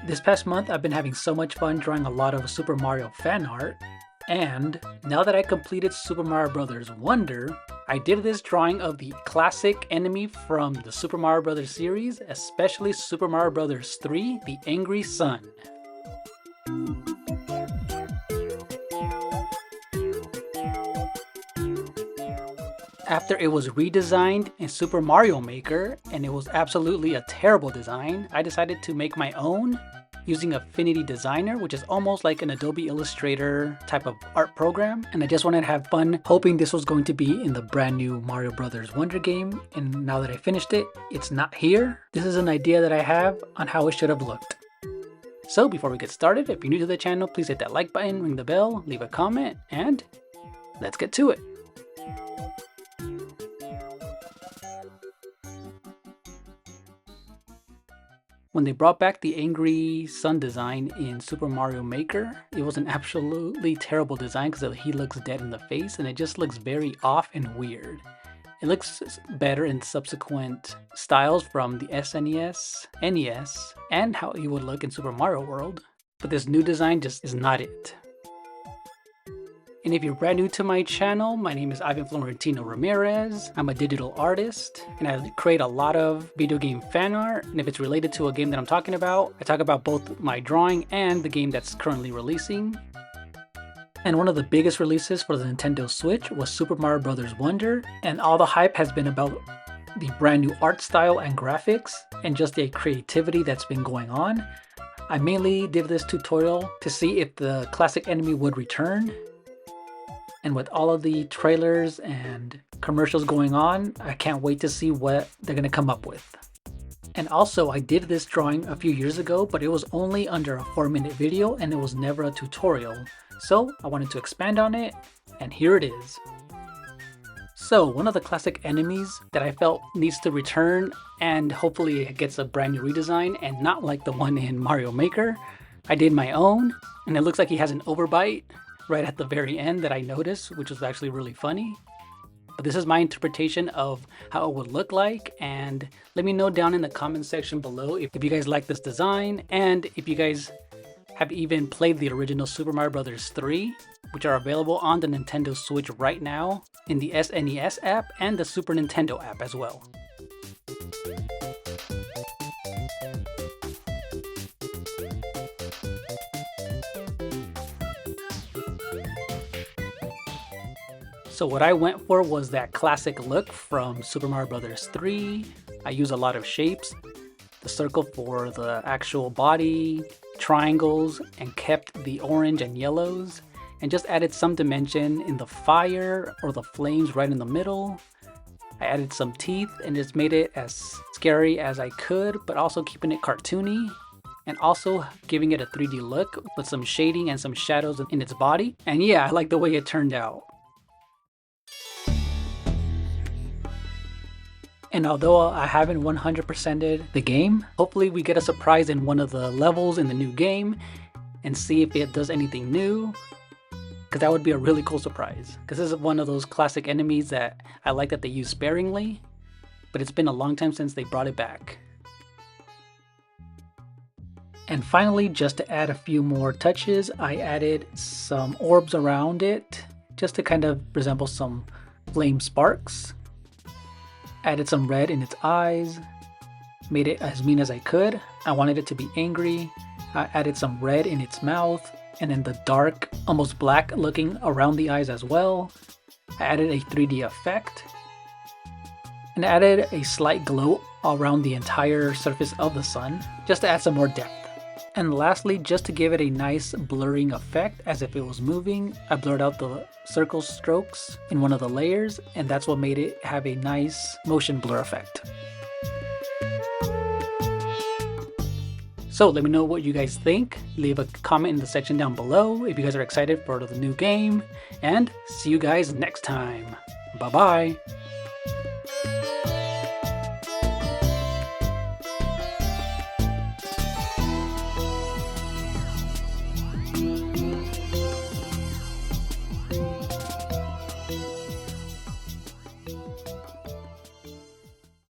This past month, I've been having so much fun drawing a lot of Super Mario fan art, and now that I completed Super Mario Bros. Wonder, I did this drawing of the classic enemy from the Super Mario Bros. Series, especially Super Mario Bros. 3, the Angry Sun. After it was redesigned in Super Mario Maker, and it was absolutely a terrible design, I decided to make my own using Affinity Designer, which is almost like an Adobe Illustrator type of art program. And I just wanted to have fun, hoping this was going to be in the brand new Mario Bros. Wonder game. And now that I finished it, it's not here. This is an idea that I have on how it should have looked. So before we get started, if you're new to the channel, please hit that like button, ring the bell, leave a comment, and let's get to it. When they brought back the Angry Sun design in Super Mario Maker, it was an absolutely terrible design because he looks dead in the face and it just looks very off and weird. It looks better in subsequent styles from the SNES, NES, and how he would look in Super Mario World, but this new design just is not it. And if you're brand new to my channel, my name is Ivan Florentino Ramirez. I'm a digital artist and I create a lot of video game fan art. And if it's related to a game that I'm talking about, I talk about both my drawing and the game that's currently releasing. And one of the biggest releases for the Nintendo Switch was Super Mario Bros. Wonder. And all the hype has been about the brand new art style and graphics and just the creativity that's been going on. I mainly did this tutorial to see if the classic enemy would return. And with all of the trailers and commercials going on, I can't wait to see what they're gonna come up with. And also, I did this drawing a few years ago, but it was only under a 4-minute video and it was never a tutorial. So I wanted to expand on it, and here it is. So one of the classic enemies that I felt needs to return, and hopefully it gets a brand new redesign and not like the one in Mario Maker, I did my own, and it looks like he has an overbite right at the very end that I noticed, which was actually really funny. But this is my interpretation of how it would look like, and let me know down in the comment section below if you guys like this design, and if you guys have even played the original Super Mario Bros. 3, which are available on the Nintendo Switch right now in the SNES app and the Super Nintendo app as well. So what I went for was that classic look from Super Mario Bros. 3. I use a lot of shapes, the circle for the actual body, triangles, and kept the orange and yellows, and just added some dimension in the fire or the flames right in the middle. I added some teeth and just made it as scary as I could, but also keeping it cartoony, and also giving it a 3D look with some shading and some shadows in its body. And yeah, I like the way it turned out. And although I haven't 100%ed the game, hopefully we get a surprise in one of the levels in the new game and see if it does anything new, because that would be a really cool surprise. Because this is one of those classic enemies that I like that they use sparingly, but it's been a long time since they brought it back. And finally, just to add a few more touches, I added some orbs around it just to kind of resemble some flame sparks. Added some red in its eyes, made it as mean as I could. I wanted it to be angry. I added some red in its mouth, and then the dark, almost black looking around the eyes as well. I added a 3D effect, and added a slight glow around the entire surface of the sun, just to add some more depth. And lastly, just to give it a nice blurring effect as if it was moving, I blurred out the circle strokes in one of the layers, and that's what made it have a nice motion blur effect. So let me know what you guys think. Leave a comment in the section down below if you guys are excited for the new game, and see you guys next time. Bye bye.